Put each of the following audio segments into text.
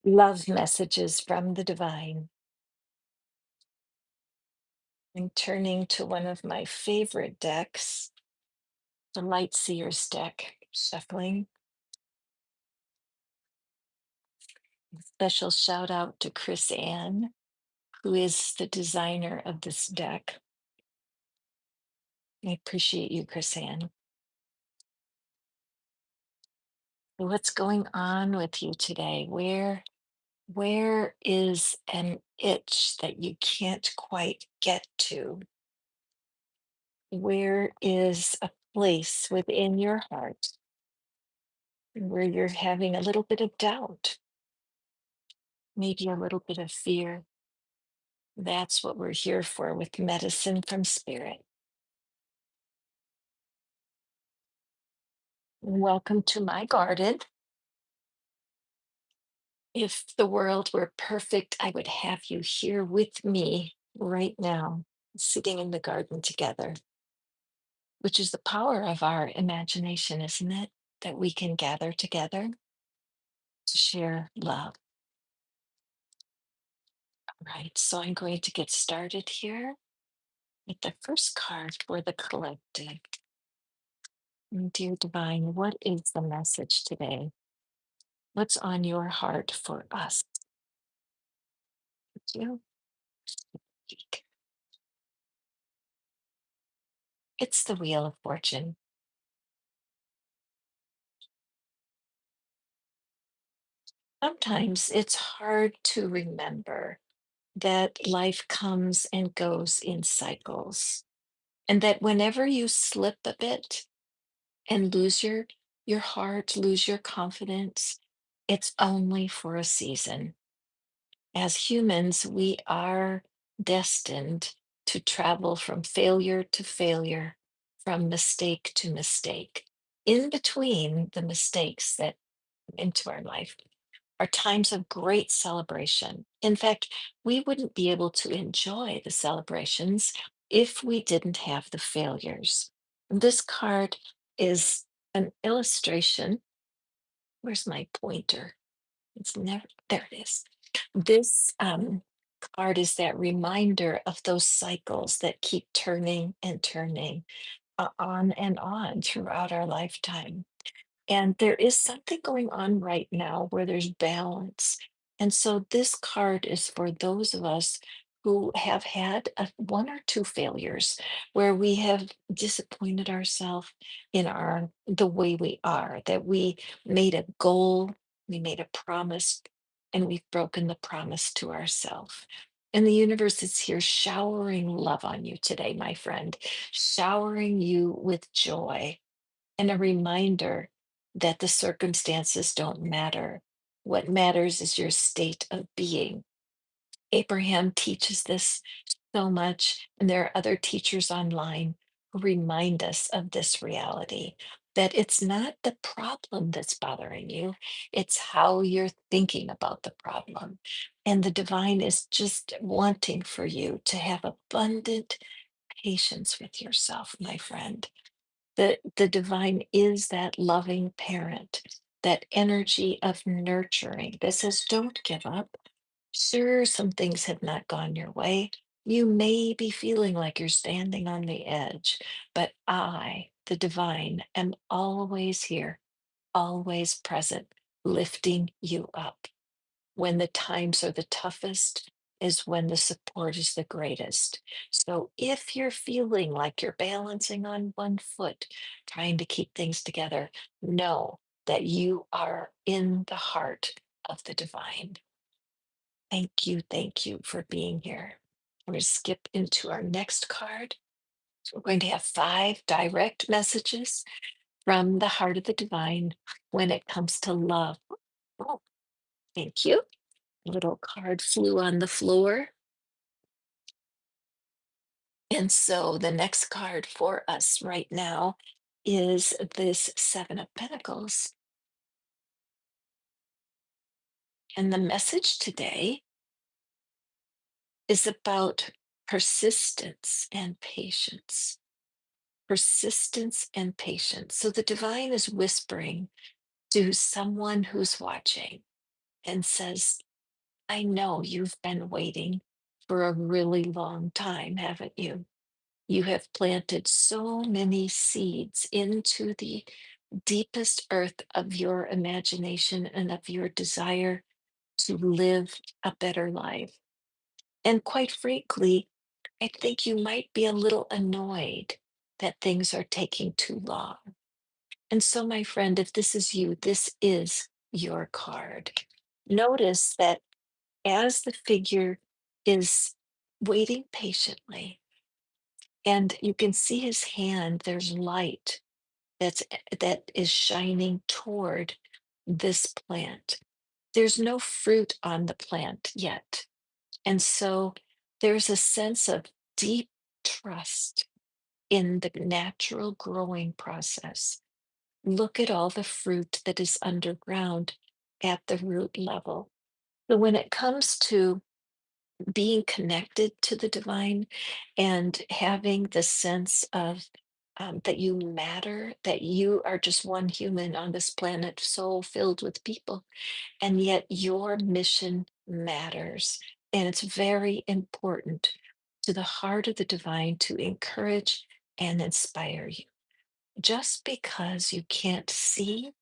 love messages from the divine. I'm turning to one of my favorite decks, the Light Seers deck, shuffling. Special shout out to Chris Ann, who is the designer of this deck. I appreciate you, Chris Ann. What's going on with you today? Where is an itch that you can't quite get to? Where is a place within your heart where you're having a little bit of doubt, maybe a little bit of fear? That's what we're here for with medicine from spirit. Welcome to my garden. If the world were perfect, I would have you here with me right now, sitting in the garden together, which is the power of our imagination, isn't it? That we can gather together to share love. Right. So I'm going to get started here with the first card for the collective. Dear Divine, what is the message today? What's on your heart for us? Thank you. Speak. It's the Wheel of Fortune. Sometimes it's hard to remember that life comes and goes in cycles, and that whenever you slip a bit and lose your heart, lose your confidence, it's only for a season. As humans, we are destined to travel from failure to failure, from mistake to mistake. In between the mistakes that come into our life are times of great celebration. In fact, we wouldn't be able to enjoy the celebrations if we didn't have the failures. This card is an illustration. Where's my pointer? It's never, there it is. This card is that reminder of those cycles that keep turning and turning on and on throughout our lifetime. And there is something going on right now where there's balance. And so this card is for those of us who have had one or two failures where we have disappointed ourselves in our the way we are, that we made a goal, we made a promise, and we've broken the promise to ourselves. And the universe is here showering love on you today, my friend, showering you with joy and a reminder that the circumstances don't matter. What matters is your state of being. Abraham teaches this so much, and there are other teachers online who remind us of this reality that it's not the problem that's bothering you, it's how you're thinking about the problem. And the divine is just wanting for you to have abundant patience with yourself, my friend. The divine is that loving parent, that energy of nurturing that says, don't give up. Sure, some things have not gone your way. You may be feeling like you're standing on the edge, but I, the divine, am always here, always present, lifting you up. When the times are the toughest is when the support is the greatest. So if you're feeling like you're balancing on one foot, trying to keep things together, know that you are in the heart of the divine. Thank you for being here. We're going to skip into our next card. So we're going to have five direct messages from the heart of the divine when it comes to love. Oh, thank you. Little card flew on the floor. And so the next card for us right now is this Seven of Pentacles. And the message today is about persistence and patience. Persistence and patience. So the divine is whispering to someone who's watching and says, I know you've been waiting for a really long time, haven't you? You have planted so many seeds into the deepest earth of your imagination and of your desire to live a better life. And quite frankly, I think you might be a little annoyed that things are taking too long. And so, my friend, if this is you, this is your card. Notice that as the figure is waiting patiently, and you can see his hand, there's light that is shining toward this plant. There's no fruit on the plant yet. And so there's a sense of deep trust in the natural growing process. Look at all the fruit that is underground at the root level. So when it comes to being connected to the divine and having the sense of that you matter, that you are just one human on this planet so filled with people, and yet your mission matters. And it's very important to the heart of the divine to encourage and inspire you. Just because you can't see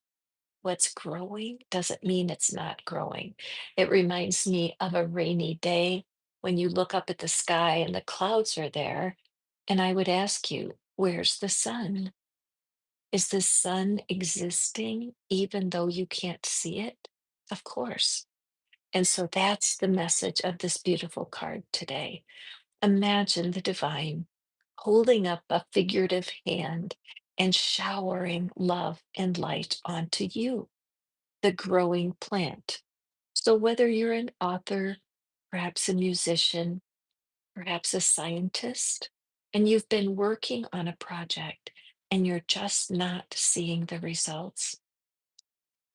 what's growing doesn't mean it's not growing. It reminds me of a rainy day when you look up at the sky and the clouds are there. And I would ask you, where's the sun? Is the sun existing even though you can't see it? Of course. And so that's the message of this beautiful card today. Imagine the divine holding up a figurative hand and showering love and light onto you, the growing plant. So, whether you're an author, perhaps a musician, perhaps a scientist, and you've been working on a project and you're just not seeing the results,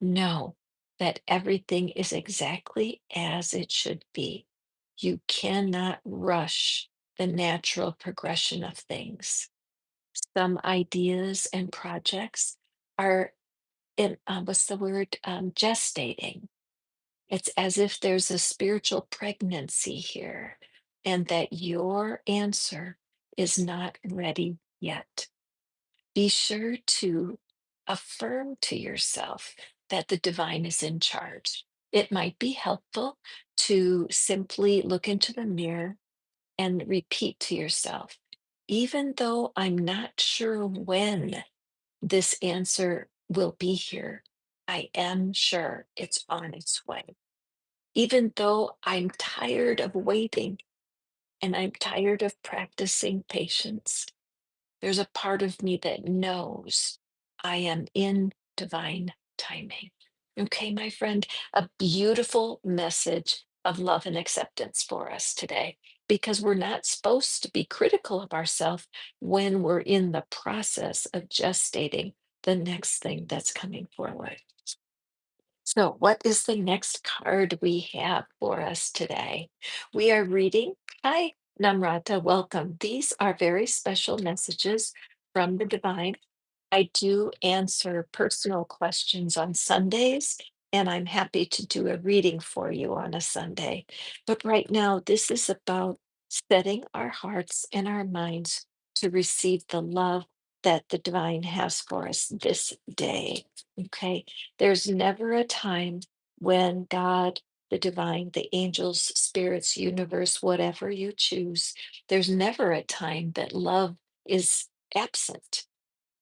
know that everything is exactly as it should be. You cannot rush the natural progression of things. Some ideas and projects are in, what's the word? Gestating. It's as if there's a spiritual pregnancy here, and that your answer is not ready yet. Be sure to affirm to yourself that the divine is in charge. It might be helpful to simply look into the mirror and repeat to yourself, even though I'm not sure when this answer will be here, I am sure it's on its way. Even though I'm tired of waiting and I'm tired of practicing patience, there's a part of me that knows I am in divine timing. Okay, my friend, a beautiful message of love and acceptance for us today because we're not supposed to be critical of ourselves when we're in the process of gestating the next thing that's coming forward. So, what is the next card we have for us today? We are reading. Hi, Namrata, welcome. These are very special messages from the divine. I do answer personal questions on Sundays, and I'm happy to do a reading for you on a Sunday. But right now, this is about setting our hearts and our minds to receive the love that the divine has for us this day. Okay. There's never a time when God, the divine, the angels, spirits, universe, whatever you choose, there's never a time that love is absent.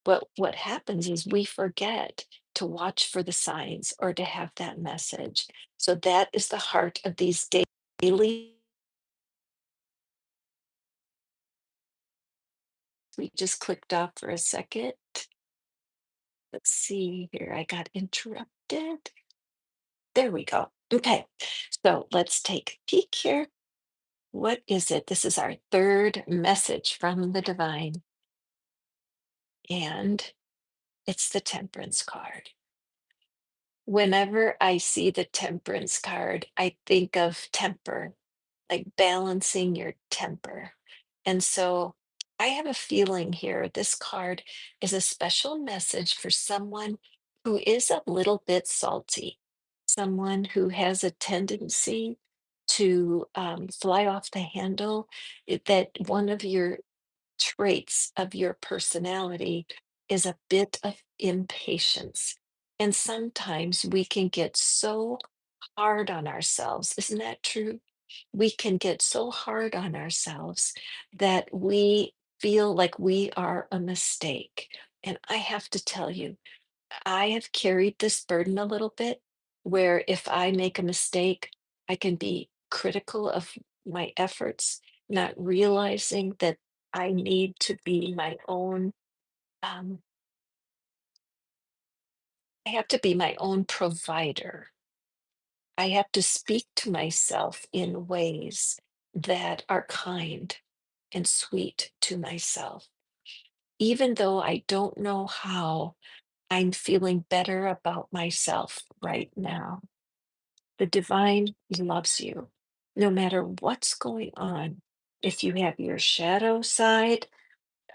But what happens is we forget to watch for the signs or to have that message. So that is the heart of these daily. We just clicked off for a second. Let's see here. I got interrupted. There we go. Okay. So let's take a peek here. What is it? This is our third message from the divine, and it's the temperance card. Whenever I see the temperance card, I think of temper, like balancing your temper. And so I have a feeling here this card is a special message for someone who is a little bit salty. someone who has a tendency to fly off the handle, that one of your traits of your personality is a bit of impatience. And sometimes we can get so hard on ourselves. Isn't that true? We can get so hard on ourselves that we feel like we are a mistake. And I have to tell you, I have carried this burden a little bit where if I make a mistake, I can be critical of my efforts, not realizing that I need to be my own, um, I have to be my own provider. I have to speak to myself in ways that are kind and sweet to myself. Even though I don't know how, I'm feeling better about myself right now. The divine loves you no matter what's going on. If you have your shadow side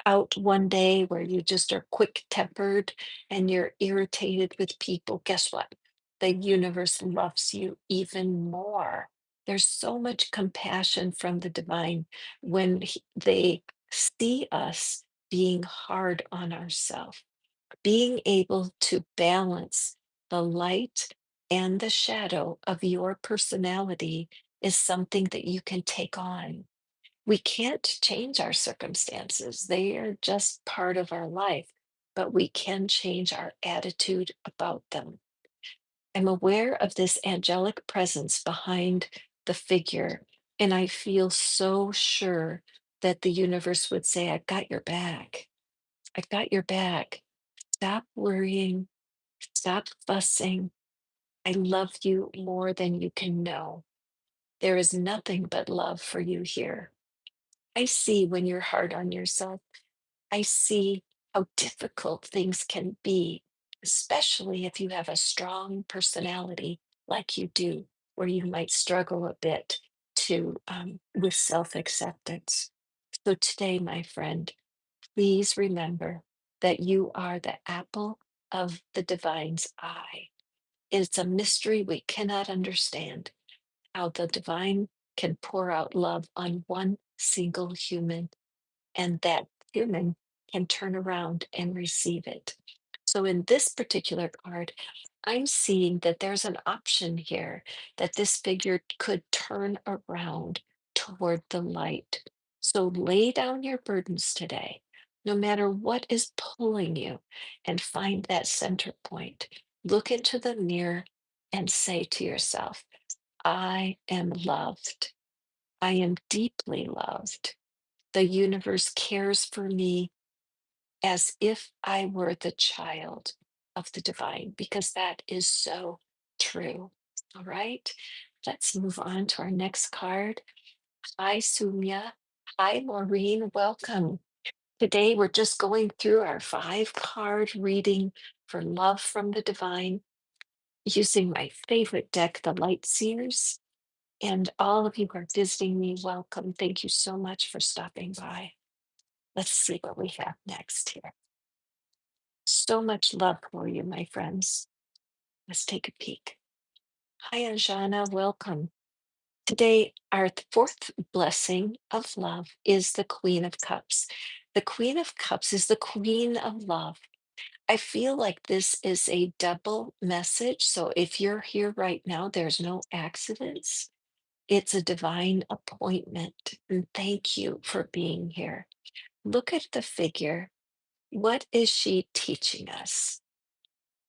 out one day where you just are quick tempered and you're irritated with people, guess what? The universe loves you even more. There's so much compassion from the divine when they see us being hard on ourselves, being able to balance the light and the shadow of your personality is something that you can take on. We can't change our circumstances, they are just part of our life, but we can change our attitude about them. I'm aware of this angelic presence behind the figure, and I feel so sure that the universe would say, I got your back. I got your back. Stop worrying. Stop fussing. I love you more than you can know. There is nothing but love for you here. I see when you're hard on yourself. I see how difficult things can be, especially if you have a strong personality like you do, where you might struggle a bit to with self-acceptance. So today, my friend, please remember that you are the apple of the divine's eye. It's a mystery we cannot understand how the divine can pour out love on one single human and that human can turn around and receive it. So in this particular card, I'm seeing that there's an option here that this figure could turn around toward the light. So lay down your burdens today, no matter what is pulling you, and find that center point. Look into the mirror and say to yourself, I am loved. I am deeply loved. The universe cares for me as if I were the child of the divine, because that is so true. All right, let's move on to our next card. Hi, Sumya. Hi, Maureen. Welcome. Today, we're just going through our 5 card reading for love from the divine using my favorite deck, the Light Seers. And all of you who are visiting me, welcome. Thank you so much for stopping by. Let's see what we have next here. So much love for you, my friends. Let's take a peek. Hi, Anjana. Welcome. Today, our fourth blessing of love is the Queen of Cups. The Queen of Cups is the Queen of Love. I feel like this is a double message. So if you're here right now, there's no accidents. It's a divine appointment. And thank you for being here. Look at the figure. What is she teaching us?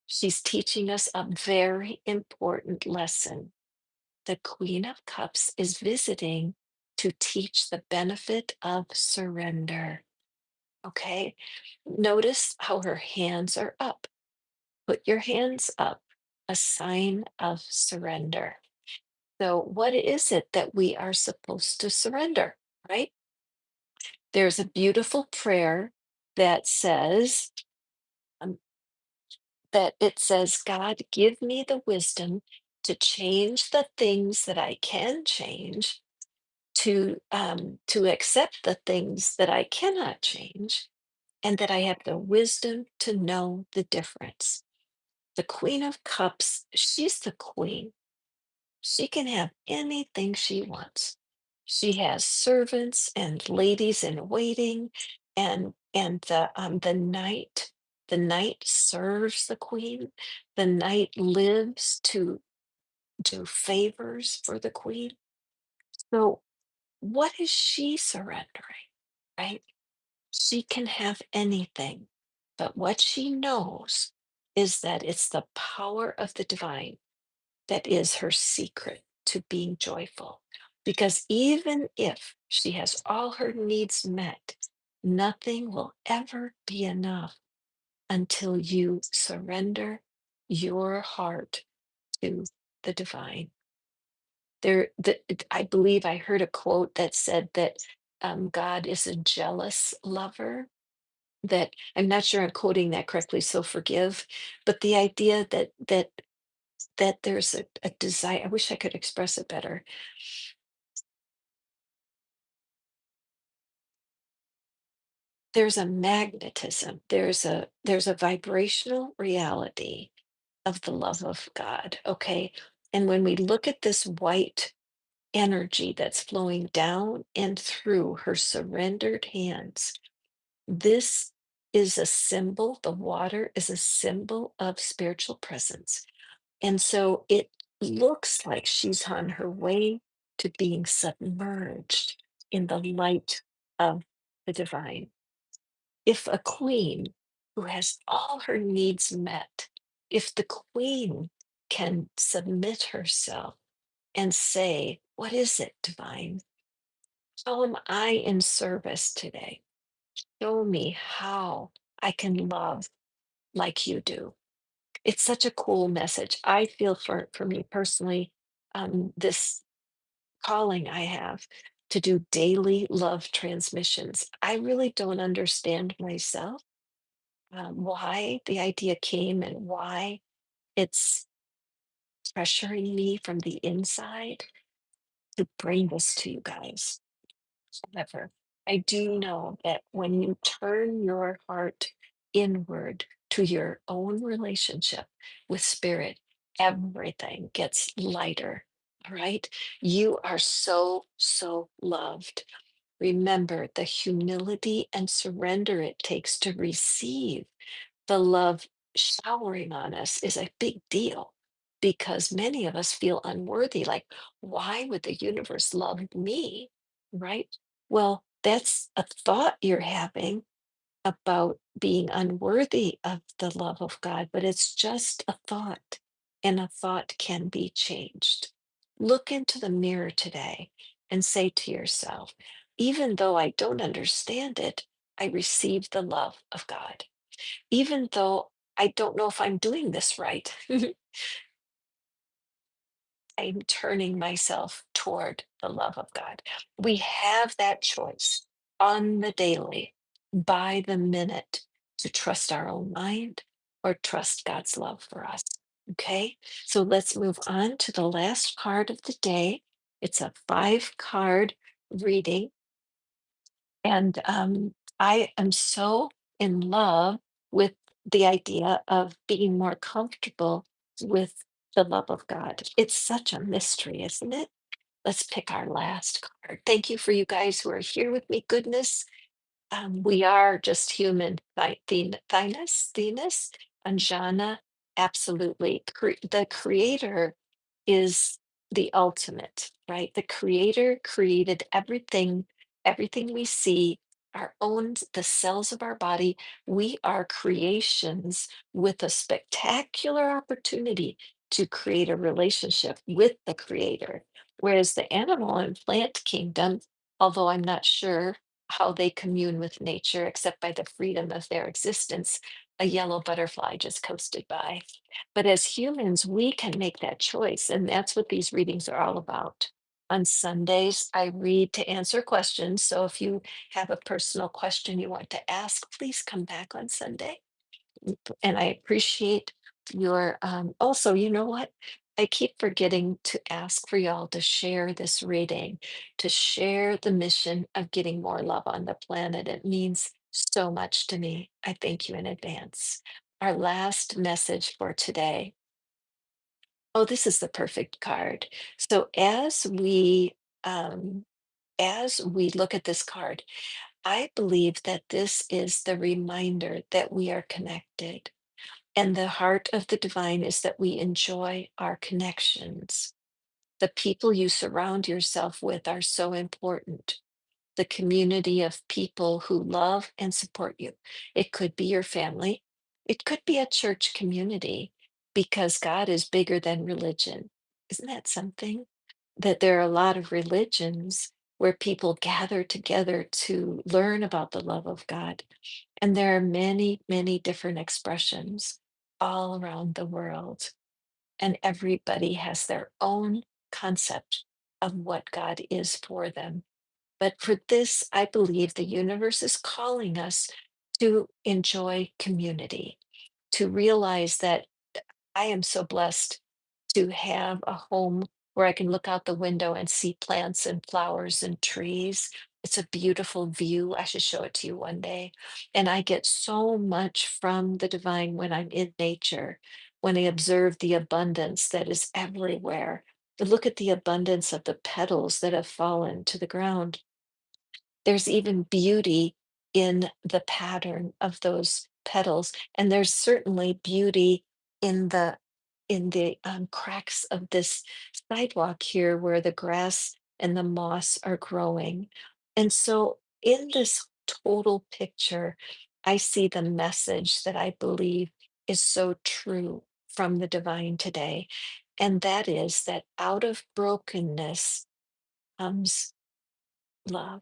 She's teaching us a very important lesson. The Queen of Cups is visiting to teach the benefit of surrender. Okay. Notice how her hands are up. Put your hands up, a sign of surrender. So, what is it that we are supposed to surrender, right? There's a beautiful prayer that says, um, God, give me the wisdom to change the things that I can change, to accept the things that I cannot change, and that I have the wisdom to know the difference. The Queen of Cups, she's the queen. She can have anything she wants. She has servants and ladies in waiting, and the knight serves the queen. The knight lives to do favors for the queen. So what is she surrendering? Right? She can have anything, but what she knows is that it's the power of the divine that is her secret to being joyful. Because even if she has all her needs met, nothing will ever be enough until you surrender your heart to the divine. I believe I heard a quote that said that God is a jealous lover. That I'm not sure I'm quoting that correctly, so forgive. But the idea that there's a desire. I wish I could express it better. There's a magnetism. There's a vibrational reality of the love of God. Okay. And when we look at this white energy that's flowing down and through her surrendered hands, this is a symbol, the water is a symbol of spiritual presence. And so it looks like she's on her way to being submerged in the light of the divine. If a queen who has all her needs met, if the queen can submit herself and say, "What is it, divine? How am I in service today? Show me how I can love like you do." It's such a cool message. I feel for me personally, this calling I have to do daily love transmissions. I really don't understand myself why the idea came and why it's pressuring me from the inside to bring this to you guys. However, I do know that when you turn your heart inward to your own relationship with spirit, everything gets lighter. All right. You are so, so loved. Remember the humility and surrender it takes to receive the love showering on us is a big deal because many of us feel unworthy. Like, why would the universe love me? Right? Well, that's a thought you're having about being unworthy of the love of God, but it's just a thought, and a thought can be changed. Look into the mirror today and say to yourself, even though I don't understand it, I receive the love of God. Even though I don't know if I'm doing this right, I'm turning myself toward the love of God. We have that choice on the daily, by the minute, to trust our own mind or trust God's love for us. Okay, so let's move on to the last card of the day. It's a 5 card reading. And I am so in love with the idea of being more comfortable with the love of God. It's such a mystery, isn't it? Let's pick our last card. Thank you for you guys who are here with me. Goodness, we are just human. Thinus, Anjana, absolutely. The creator is the ultimate, right? The creator created everything, everything we see, our own, the cells of our body. We are creations with a spectacular opportunity to create a relationship with the creator. Whereas the animal and plant kingdom, although I'm not sure how they commune with nature except by the freedom of their existence. A yellow butterfly just coasted by. But as humans, we can make that choice. And that's what these readings are all about. On Sundays, I read to answer questions. So if you have a personal question you want to ask, please come back on Sunday. And I appreciate your also, you know what? I keep forgetting to ask for y'all to share this reading, to share the mission of getting more love on the planet. It means so much to me. I thank you in advance. our last message for today. Oh, this is the perfect card. So um, as we look at this card, I believe that this is the reminder that we are connected. And the heart of the divine is that we enjoy our connections. The people you surround yourself with are so important. The community of people who love and support you. It could be your family, it could be a church community, because God is bigger than religion. Isn't that something? That there are a lot of religions where people gather together to learn about the love of God. And there are many, many different expressions all around the world. And everybody has their own concept of what God is for them. But for this, I believe the universe is calling us to enjoy community, to realize that I am so blessed to have a home where I can look out the window and see plants and flowers and trees. It's a beautiful view. I should show it to you one day. And I get so much from the divine when I'm in nature, when I observe the abundance that is everywhere. Look at the abundance of the petals that have fallen to the ground. There's even beauty in the pattern of those petals, and there's certainly beauty in the cracks of this sidewalk here where the grass and the moss are growing. And so in this total picture, I see the message that I believe is so true from the divine today. And that is that out of brokenness comes love.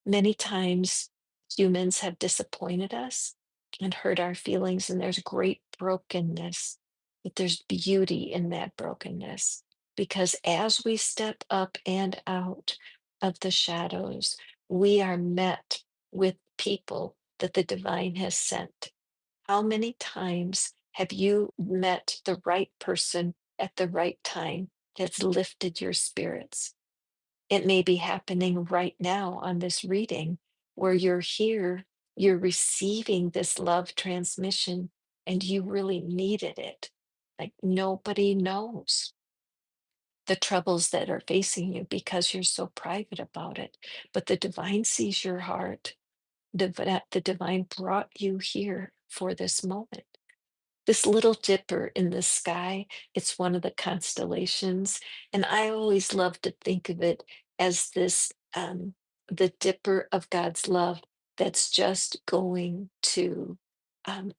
Many times humans have disappointed us and hurt our feelings, and there's great brokenness, but there's beauty in that brokenness. Because as we step up and out of the shadows, we are met with people that the divine has sent. How many times have you met the right person at the right time that's lifted your spirits? It may be happening right now on this reading where you're here, you're receiving this love transmission, and you really needed it. Like nobody knows the troubles that are facing you because you're so private about it. But the divine sees your heart. The divine brought you here for this moment. This little dipper in the sky, it's one of the constellations, and I always love to think of it as this, the dipper of God's love that's just going to,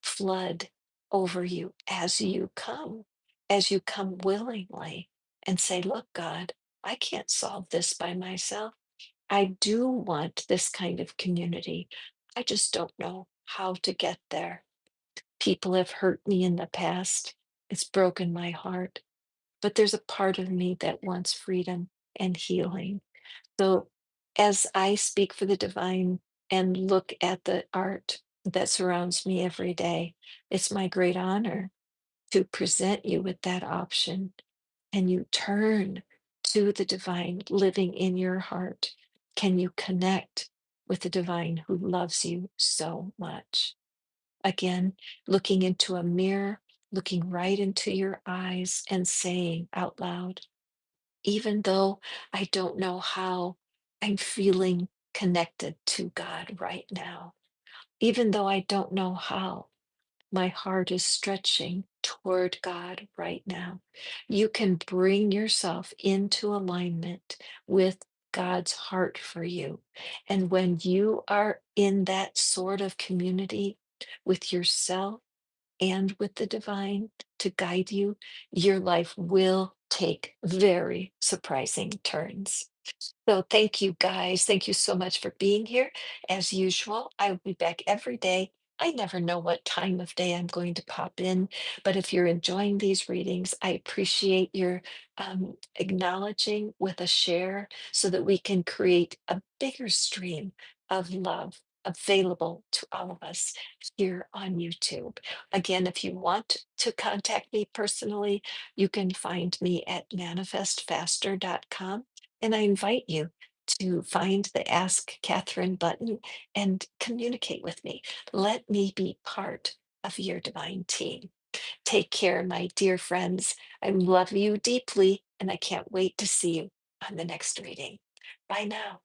flood over you as you come willingly and say, "Look, God, I can't solve this by myself. I do want this kind of community. I just don't know how to get there." People have hurt me in the past. It's broken my heart, but there's a part of me that wants freedom and healing. So, as I speak for the divine and look at the art that surrounds me every day, it's my great honor to present you with that option. And you turn to the divine living in your heart. Can you connect with the divine who loves you so much? Again, looking into a mirror, looking right into your eyes and saying out loud, even though I don't know how, I'm feeling connected to God right now. Even though I don't know how, my heart is stretching toward God right now. You can bring yourself into alignment with God's heart for you. And when you are in that sort of community with yourself and with the divine to guide you, your life will take very surprising turns. So thank you guys. Thank you so much for being here. As usual, I will be back every day. I never know what time of day I'm going to pop in, but if you're enjoying these readings, I appreciate your acknowledging with a share so that we can create a bigger stream of love available to all of us here on YouTube. Again, if you want to contact me personally, you can find me at manifestfaster.com. And I invite you to find the Ask Catherine button and communicate with me. Let me be part of your divine team. Take care, my dear friends. I love you deeply, and I can't wait to see you on the next reading. Bye now.